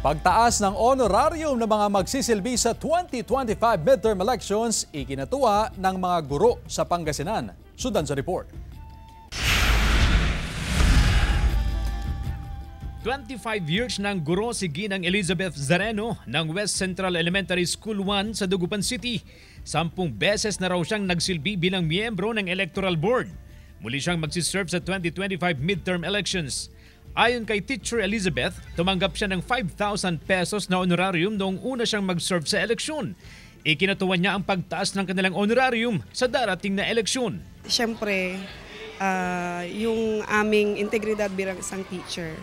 Pagtaas ng honorarium ng mga magsisilbi sa 2025 midterm elections, ikinatuwa ng mga guro sa Pangasinan. Sundan sa report. 25 years ng guro si Ginang Elizabeth Zareno ng West Central Elementary School 1 sa Dagupan City. 10 beses na raw siyang nagsilbi bilang miyembro ng Electoral Board. Muli siyang magsiserve sa 2025 midterm elections. Ayon kay Teacher Elizabeth, tumanggap siya ng 5,000 pesos na honorarium noong una siyang mag-serve sa eleksyon. Ikinatuwa niya ang pagtaas ng kanilang honorarium sa darating na eleksyon. Siyempre, yung aming integridad bilang isang teacher,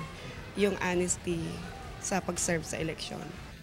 yung honesty sa pag-serve sa eleksyon.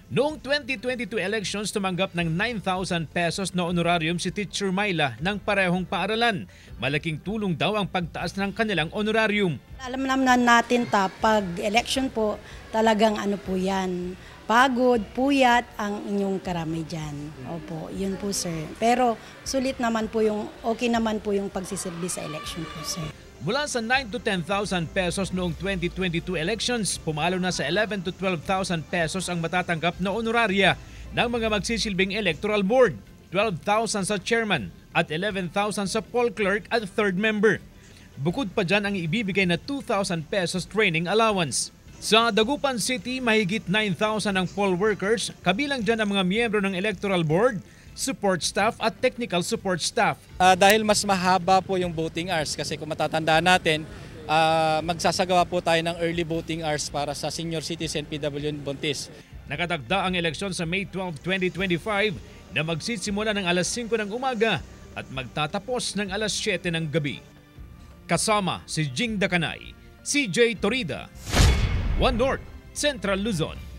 Noong 2022 elections, tumanggap ng 9,000 pesos na honorarium si Teacher Myla ng parehong paaralan. Malaking tulong daw ang pagtaas ng kanilang honorarium. Alam naman natin pag election po, talagang ano po yan, pagod, puyat ang inyong karamay dyan. Opo, yun po sir. Pero sulit naman po okay naman po yung pagsisilbi sa election po sir. Mula sa 9 to 10,000 pesos noong 2022 elections, pumalo na sa 11 to 12,000 pesos ang matatanggap na honoraria ng mga magsisilbing electoral board. 12,000 sa chairman at 11,000 sa poll clerk at third member. Bukod pa dyan ang ibibigay na 2,000 pesos training allowance. Sa Dagupan City, mahigit 9,000 ang poll workers, kabilang dyan ang mga miyembro ng electoral board, support staff at technical support staff. Dahil mas mahaba po yung voting hours kasi kung matatandaan natin, magsasagawa po tayo ng early voting hours para sa senior citizen PWD Buntis. Nakatagda ang eleksyon sa May 12, 2025 na magsisimula ng alas 5 ng umaga at magtatapos ng alas 7 ng gabi. Kasama si Jing Dakanay, CJ Torida, One North, Central Luzon.